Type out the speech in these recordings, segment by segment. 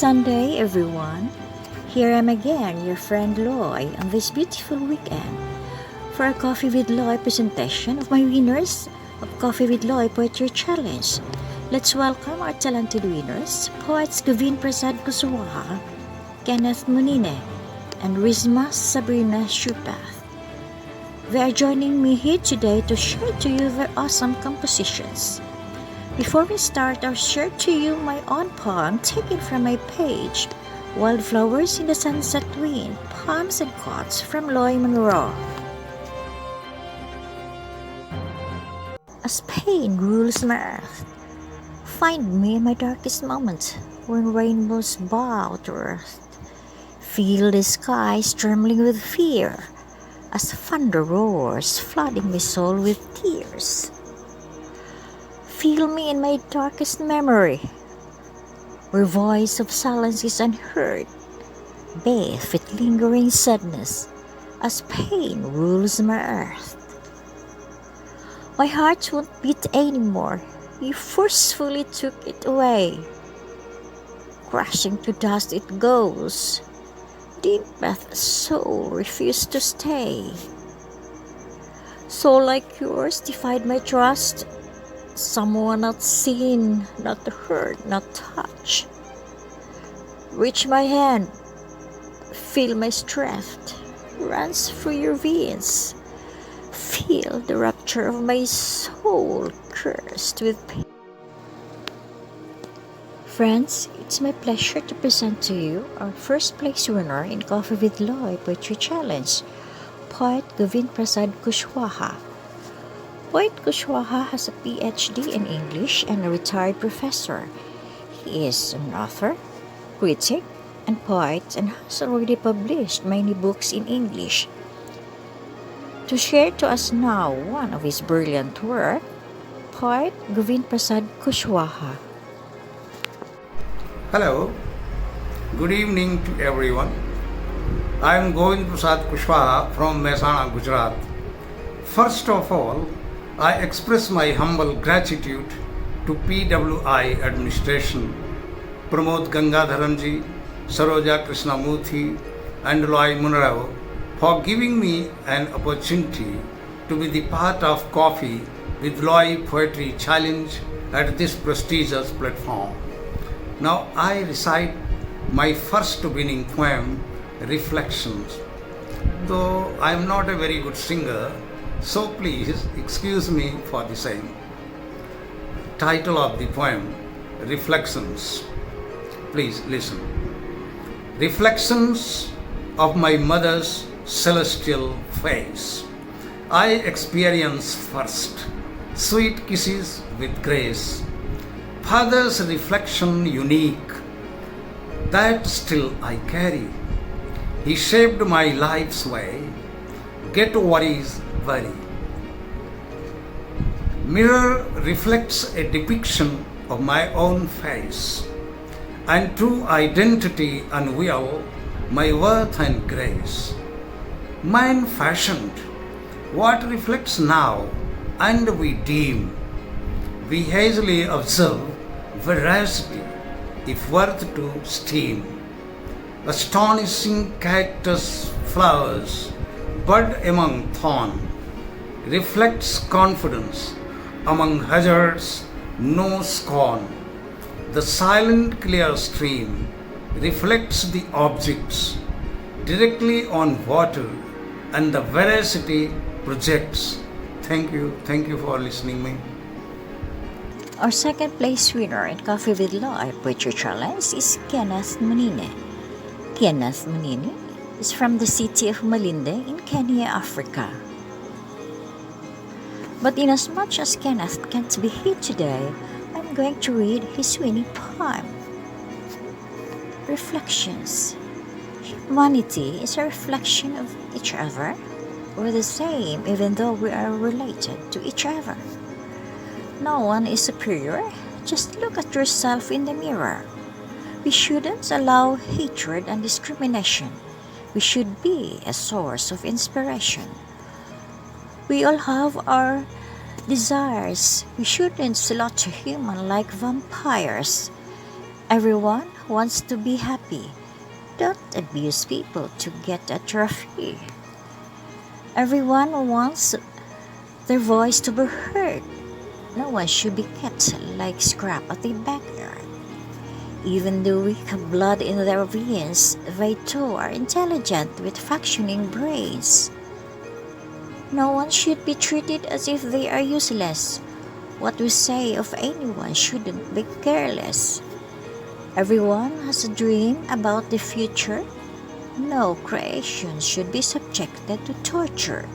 Sunday, everyone. Here I am again, your friend Loy, on this beautiful weekend for a Coffee with Loy presentation of my winners of Coffee with Loy Poetry Challenge. Let's welcome our talented winners, poets Gavin Prasad Kuswaha, Kenneth Munine, and Rizma Sabrina Shupath. They are joining me here today to share to you their awesome compositions. Before we start, I'll share to you my own poem taken from my page, Wildflowers in the Sunset Wind, Poems and Quotes from Loy Monroe. As pain rules my earth, find me in my darkest moment when rainbows bow to earth. Feel the skies trembling with fear as thunder roars, flooding my soul with tears. Feel me in my darkest memory, where voice of silence is unheard, bathed with lingering sadness, as pain rules my earth. My heart won't beat anymore, you forcefully took it away. Crashing to dust it goes, deep breath soul refused to stay. Soul like yours defied my trust, someone not seen, not heard, not touched. Reach my hand, feel my strength, runs through your veins. Feel the rapture of my soul cursed with pain. Friends, it's my pleasure to present to you our first place winner in Coffee with Loy Poetry Challenge, poet Gavin Prasad Kuswaha. Poet Kuswaha has a PhD in English and a retired professor. He is an author, critic, and poet and has already published many books in English. To share to us now one of his brilliant work, poet Gavin Prasad Kuswaha. Hello, good evening to everyone. I am Govind Prasad Kuswaha from Mehsana, Gujarat. First of all, I express my humble gratitude to PWI administration, Pramod Gangadharanji, Saroja Krishnamurthy, and Loy Monroe for giving me an opportunity to be the part of Coffee with Loy Poetry Challenge at this prestigious platform. Now I recite my first winning poem, Reflections. Though I am not a very good singer, so please excuse me for the same. Title of the poem, Reflections. Please listen. Reflections of my mother's celestial face. I experience first sweet kisses with grace. Father's reflection unique, that still I carry. He shaped my life's way. Get worries vary. Mirror reflects a depiction of my own face, and true identity unveil my worth and grace. Mind fashioned what reflects now, and we deem, we hazily observe veracity if worth to steam. Astonishing cactus flowers bud among thorn, reflects confidence among hazards, no scorn. The silent clear stream reflects the objects directly on water, and the veracity projects. Thank you for listening me. Our second place winner in Coffee with Loy Poetry Challenge is Kenneth Munine. Kenneth Munine is from the city of Malinde in Kenya, Africa. But inasmuch as Kenneth can't be here today, I'm going to read his winning poem, Reflections. Humanity is a reflection of each other. We're the same even though we are related to each other. No one is superior, just look at yourself in the mirror. We shouldn't allow hatred and discrimination. We should be a source of inspiration. We all have our desires. We shouldn't slaughter human like vampires. Everyone wants to be happy. Don't abuse people to get a trophy. Everyone wants their voice to be heard. No one should be kept like scrap at the backyard. Even though we have blood in their veins, they too are intelligent with functioning brains. No one should be treated as if they are useless. What we say of anyone shouldn't be careless. Everyone has a dream about the future. No creation should be subjected to torture.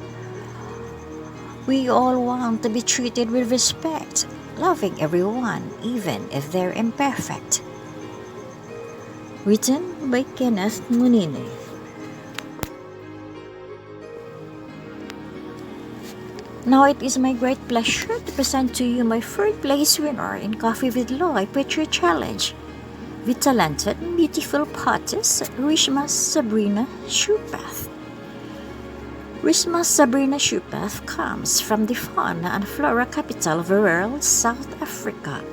We all want to be treated with respect, loving everyone, even if they're imperfect. Written by Kenneth Munini. Now it is my great pleasure to present to you my third place winner in Coffee with Loy Poetry Challenge, the talented and beautiful poetess Rishma Sabrina Shupath. Rishma Sabrina Shupath comes from the fauna and flora capital of the world, South Africa.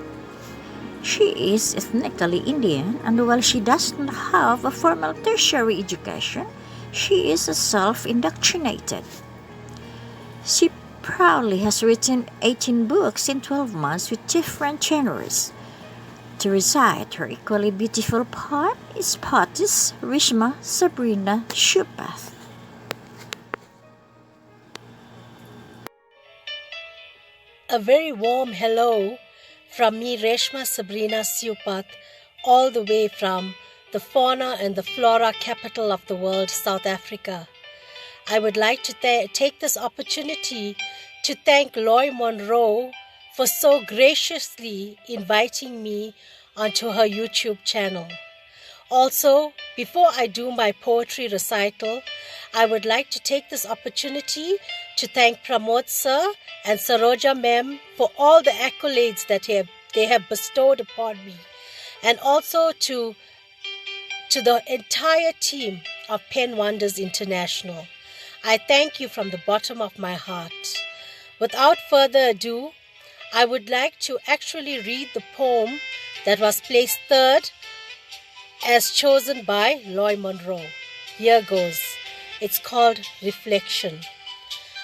She is ethnically Indian, and while she does not have a formal tertiary education, she is self-indoctrinated. She proudly has written 18 books in 12 months with different genres. To recite her equally beautiful poem is poetess Rishma Sabrina Shupath. A very warm hello from me, Reshma Sabrina Shupath, all the way from the fauna and the flora capital of the world, South Africa. I would like to take this opportunity to thank Loy Monroe for so graciously inviting me onto her YouTube channel. Also, before I do my poetry recital, I would like to take this opportunity to thank Pramod sir and Saroja ma'am for all the accolades that they have bestowed upon me, and also to the entire team of Pen Wonders International. I thank you from the bottom of my heart. Without further ado, I would like to actually read the poem that was placed third as chosen by Loy Monroe. Here goes. It's called Reflection.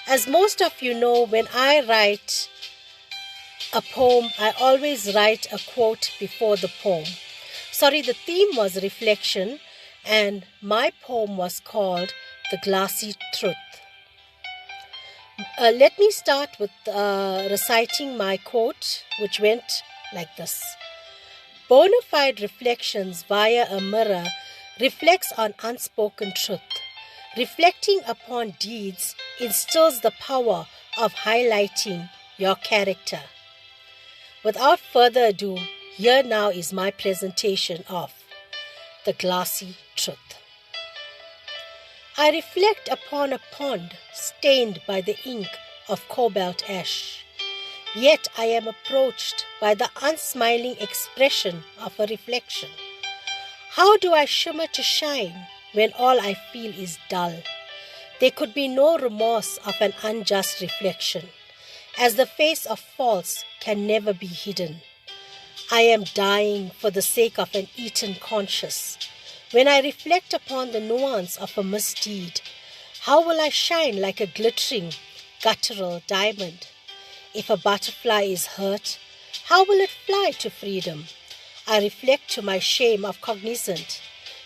As most of you know, when I write a poem, I always write a quote before the poem. The theme was reflection, and my poem was called The Glassy Truth. Let me start with reciting my quote, which went like this. Bona fide reflections via a mirror reflects on unspoken truth. Reflecting upon deeds instills the power of highlighting your character. Without further ado, here now is my presentation of The Glassy Truth. I reflect upon a pond stained by the ink of cobalt ash. Yet I am approached by the unsmiling expression of a reflection. How do I shimmer to shine when all I feel is dull? There could be no remorse of an unjust reflection, as the face of faults can never be hidden. I am dying for the sake of an eaten conscience. When I reflect upon the nuance of a misdeed, how will I shine like a glittering, guttural diamond? If a butterfly is hurt, how will it fly to freedom? I reflect to my shame of cognizant.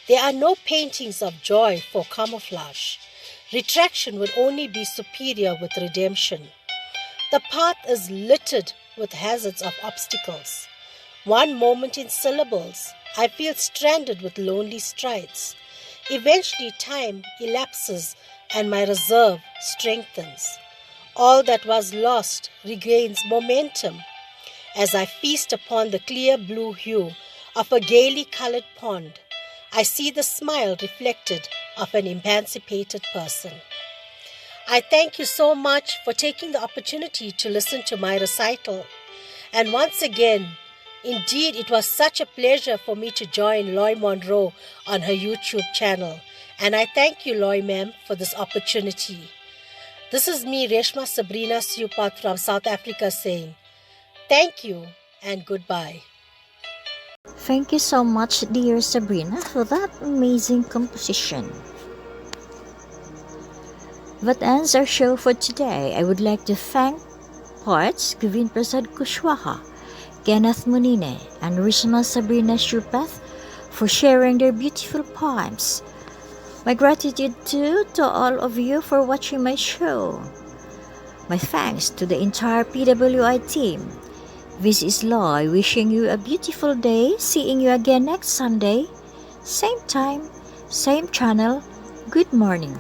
There are no paintings of joy for camouflage. Retraction would only be superior with redemption. The path is littered with hazards of obstacles. One moment in syllables, I feel stranded with lonely strides. Eventually time elapses and my reserve strengthens. All that was lost regains momentum. As I feast upon the clear blue hue of a gaily colored pond, I see the smile reflected of an emancipated person. I thank you so much for taking the opportunity to listen to my recital. And once again, indeed, it was such a pleasure for me to join Loy Monroe on her YouTube channel. And I thank you, Loy ma'am, for this opportunity. This is me, Reshma Sabrina Shupath from South Africa saying, thank you and goodbye. Thank you so much, dear Sabrina, for that amazing composition. That ends our show for today. I would like to thank poets Govind Prasad Kushwaha, Kenneth Munine, and Rishma Sabrina Shurpath for sharing their beautiful poems. My gratitude too to all of you for watching my show. My thanks to the entire PWI team. This is Loy wishing you a beautiful day. Seeing you again next Sunday. Same time, same channel. Good morning.